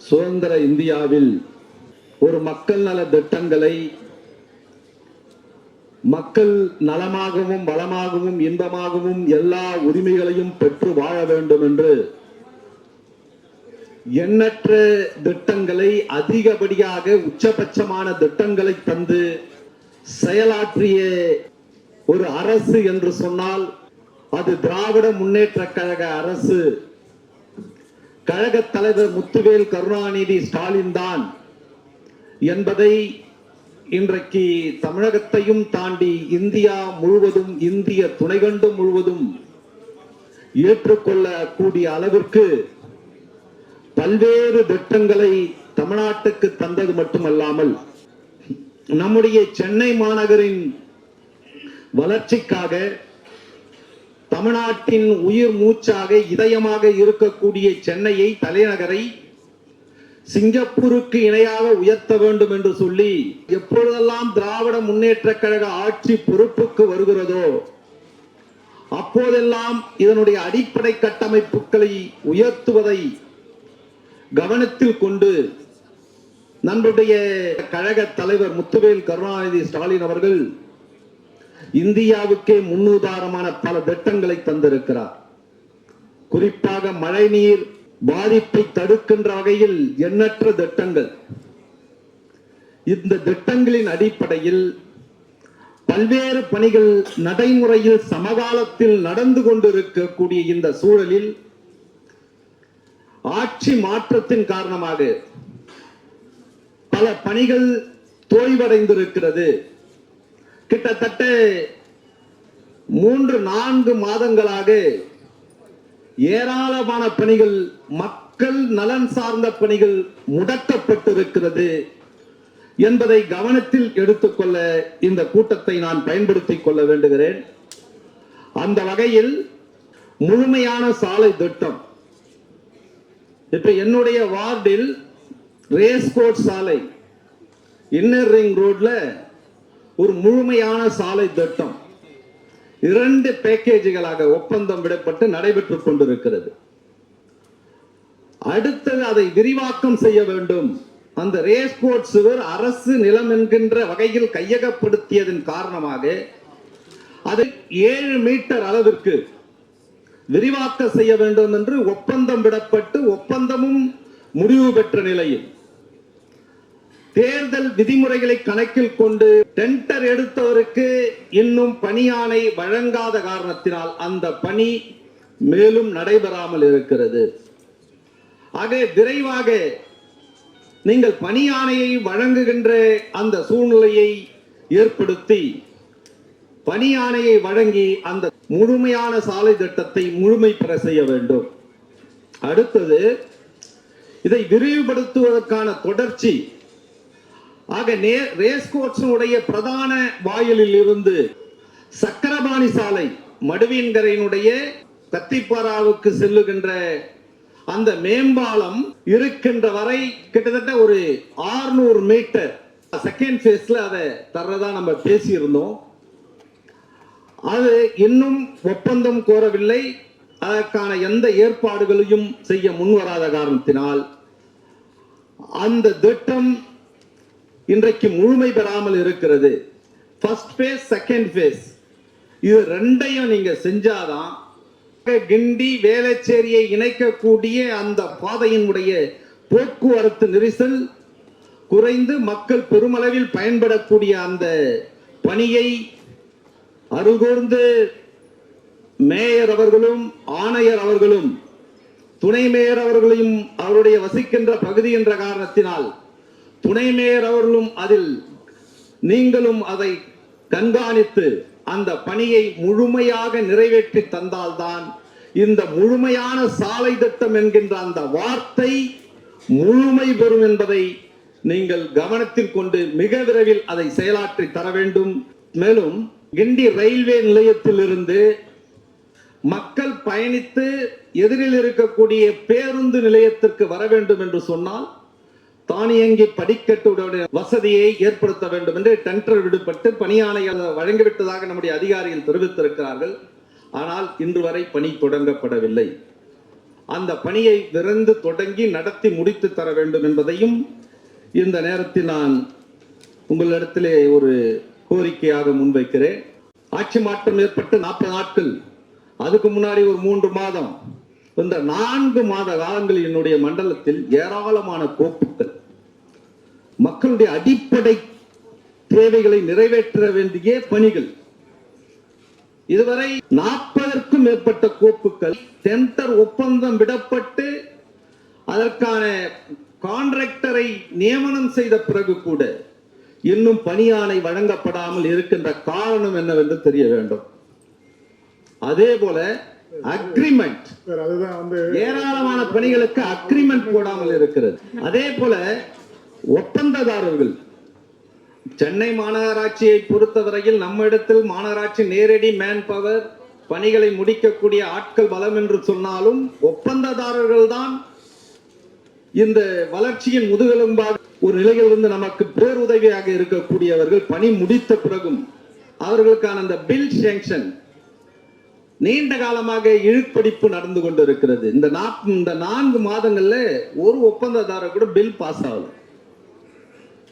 சுதந்திர இந்தியாவில் ஒரு மக்கள் நல திட்டங்களை மக்கள் நலமாகவும் வளமாகவும் இன்பமாகவும் எல்லா உரிமைகளையும் பெற்று வாழ வேண்டும் என்று எண்ணற்ற திட்டங்களை அதிகப்படியாக உச்சபட்சமான திட்டங்களை தந்து செயலாற்றிய ஒரு அரசு என்று சொன்னால் அது திராவிட முன்னேற்ற கழக அரசு. கழக தலைவர் முத்துவேல் கருணாநிதி ஸ்டாலின் தான் என்பதை இன்றைக்கு தமிழகத்தையும் தாண்டி இந்தியா முழுவதும், இந்திய துணைக்கண்டம் முழுவதும் ஏற்றுக்கொள்ளக்கூடிய அளவிற்கு பல்வேறு திட்டங்களை தமிழ்நாட்டுக்கு தந்தது மட்டுமல்லாமல் நம்முடைய சென்னை மாநகரின் வளர்ச்சிக்காக, தமிழ்நாட்டின் உயிர் மூச்சாக இதயமாக இருக்கக்கூடிய சென்னையை, தலைநகரை சிங்கப்பூருக்கு இணையாக உயர்த்த வேண்டும் என்று சொல்லி எப்பொழுதெல்லாம் திராவிட முன்னேற்ற கழக ஆட்சி பொறுப்புக்கு வருகிறதோ அப்போதெல்லாம் இதனுடைய அடிப்படை கட்டமைப்புகளை உயர்த்துவதை கவனத்தில் கொண்டு நம்முடைய கழக தலைவர் முத்துவேல் கருணாநிதி ஸ்டாலின் அவர்கள் இந்தியாவுக்கே முன்னுதாரணமான பல திட்டங்களை தந்திருக்கிறார். குறிப்பாக மழைநீர் பாதிப்பை தடுக்கின்ற வகையில் எண்ணற்ற திட்டங்கள். இந்த திட்டங்களின் அடிப்படையில் பல்வேறு பணிகள் நடைமுறையில் சமகாலத்தில் நடந்து கொண்டிருக்கக்கூடிய இந்த சூழலில் ஆட்சி மாற்றத்தின் காரணமாக பல பணிகள் தோய்வடைந்திருக்கிறது. கிட்டத்தட்ட 3-4 மாதங்களாக ஏராளமான பணிகள், மக்கள் நலன் சார்ந்த பணிகள் முடக்கப்பட்டிருக்கிறது என்பதை கவனத்தில் எடுத்துக்கொள்ள இந்த கூட்டத்தை நான் பயன்படுத்திக் கொள்ள வேண்டுகிறேன். அந்த வகையில் முழுமையான சாலை திட்டம், இப்ப என்னுடைய வார்டில் ரேஸ்கோர்ஸ் சாலை, இன்னர் ரிங் ரோட்ல ஒரு முழுமையான சாலை திட்டம் 2 பேக்கேஜுகளாக ஒப்பந்தம் விடப்பட்டு நடைபெற்றுக் கொண்டிருக்கிறது. அடுத்தது அதை விரிவாக்கம் செய்ய வேண்டும். அந்த ரேஸ்கோர்ஸ் சுவர் அரசு நிலம் என்கின்ற வகையில் கையகப்படுத்தியதன் காரணமாக அதை 7 மீட்டர் அளவிற்கு விரிவாக்கம் செய்ய வேண்டும் என்று ஒப்பந்தம் விடப்பட்டு ஒப்பந்தமும் முடிவு பெற்ற நிலையில் தேர்தல் விதிமுறைகளை கணக்கில் கொண்டு டெண்டர் எடுத்தவருக்கு இன்னும் பணியாணை வழங்காத காரணத்தினால் அந்த பணி மேலும் நடைபெறாமல் இருக்கிறது. ஆக விரைவாக நீங்கள் பணியாணையை வழங்குகின்ற அந்த சூழ்நிலையை ஏற்படுத்தி பணியாணையை வழங்கி அந்த முழுமையான சாலை திட்டத்தை முழுமை பெற செய்ய வேண்டும். அடுத்தது இதை விரிவுபடுத்துவதற்கான தொடர்ச்சி. ஆக ரேஸ்கோர்ஸுடைய பிரதான வாயிலில் இருந்து சக்கரபாணி சாலை, மடுவீன்கரையினுடைய கத்திப்பாராவுக்கு செல்லுகின்ற அந்த மேம்பாலம் இருக்கின்ற வரை கிட்டத்தட்ட ஒரு 600 மீட்டர் செகண்ட் பேஸ்ல அதை தர்றதா நம்ம பேசி இருந்தோம். அது இன்னும் ஒப்பந்தம் கோரவில்லை. அதற்கான எந்த ஏற்பாடுகளையும் செய்ய முன்வராத காரணத்தினால் அந்த திட்டம் இன்றைக்கு முழுமை பெறாமல் இருக்கிறது. ஃபர்ஸ்ட் பேஸ், செகண்ட் பேஸ், இது 2ஐயும் நீங்க செஞ்சாதான் கிண்டி வேளச்சேரியை இணைக்கக்கூடிய அந்த பாதையினுடைய போக்குவரத்து நெரிசல் குறைந்து மக்கள் பெருமளவில் பயன்படக்கூடிய அந்த பணியை அருகூர்ந்து மேயர் அவர்களும், ஆணையர் அவர்களும், துணை மேயர் அவர்களையும் அவருடைய வசிக்கின்ற பகுதி என்ற காரணத்தினால் துணை மேயர் அவர்களும் அதில் நீங்களும் அதை கண்காணித்து அந்த பணியை முழுமையாக நிறைவேற்றி தந்தால்தான் இந்த முழுமையான சாலை திட்டம் என்கின்ற அந்த வார்த்தை முழுமை பெறும் என்பதை நீங்கள் கவனத்தில் கொண்டு மிக விரைவில் அதை செயலாற்றி தர வேண்டும். மேலும் கிண்டி ரயில்வே நிலையத்தில் இருந்து மக்கள் பயணித்து எதிரில் இருக்கக்கூடிய பேருந்து நிலையத்திற்கு வர வேண்டும் என்று சொன்னால் தானியங்கி படிக்கட்டுடைய வசதியை ஏற்படுத்த வேண்டும் என்று டெண்டர் விடுபட்டு பணியாணை வழங்கிவிட்டதாக நம்முடைய அதிகாரிகள் தெரிவித்திருக்கிறார்கள். ஆனால் இன்று வரை பணி தொடங்கப்படவில்லை. அந்த பணியை விரைந்து தொடங்கி நடத்தி முடித்து தர வேண்டும் என்பதையும் இந்த நேரத்தில் நான் உங்களிடத்திலே ஒரு கோரிக்கையாக முன்வைக்கிறேன். ஆட்சி மாற்றம் ஏற்பட்டு 40 நாட்கள், அதுக்கு முன்னாடி ஒரு 3 மாதம், இந்த 4 மாத காலங்களில் என்னுடைய மண்டலத்தில் ஏராளமான கோப்புகள், மக்களுடைய அடிப்படை தேவைகளை நிறைவேற்ற வேண்டிய பணிகள், இதுவரை 40க்கும் மேற்பட்ட கோப்புகள் டெண்டர் ஒப்பந்தம் விடப்பட்டு அதற்கான கான்ட்ராக்டரை நியமனம் செய்த பிறகு கூட இன்னும் பணியாணை வழங்கப்படாமல் இருக்கின்ற காரணம் என்னவென்று தெரிய வேண்டும். அதே போல அக்ரிமெண்ட், ஏராளமான பணிகளுக்கு அக்ரிமெண்ட் போடாமல் இருக்கிறது. அதே போல ஒப்பந்ததாரர்கள், சென்னை மாநகராட்சியை பொறுத்தவரையில் நம்ம இடத்தில் மாநகராட்சி நேரடி மேன் பவர் பணிகளை முடிக்கக்கூடிய ஆட்கள் பலம் என்று சொன்னாலும் ஒப்பந்ததாரர்கள் தான் இந்த வளர்ச்சியின் முதுகெலும்பாக ஒரு நிலையிலிருந்து நமக்கு பேருதவியாக இருக்கக்கூடியவர்கள். பணி முடித்த பிறகும் அவர்களுக்கான அந்த பில் சேங்ஷன் நீண்ட காலமாக இழுப்படிப்பு நடந்து கொண்டிருக்கிறது. இந்த 4 மாதங்கள்ல ஒரு ஒப்பந்ததாரர் கூட பில் பாஸ் ஆகல.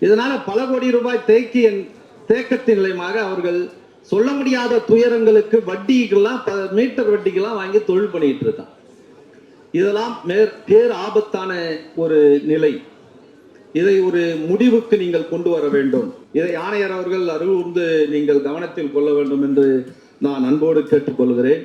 இதனால பல கோடி ரூபாய் தேக்கத்தின் நிலையமாக அவர்கள் சொல்ல முடியாத துயரங்களுக்கு வட்டிக்கெல்லாம் மீட்டர் வட்டிக்கெல்லாம் வாங்கி தொழில் பண்ணிட்டு இருக்கான். இதெல்லாம் பேர் ஆபத்தான ஒரு நிலை. இதை ஒரு முடிவுக்கு நீங்கள் கொண்டு வர வேண்டும். இதை ஆணையர் அவர்கள் அறிவுறுந்து நீங்கள் கவனத்தில் கொள்ள வேண்டும் என்று நான் அன்போடு கேட்டுக்கொள்கிறேன்.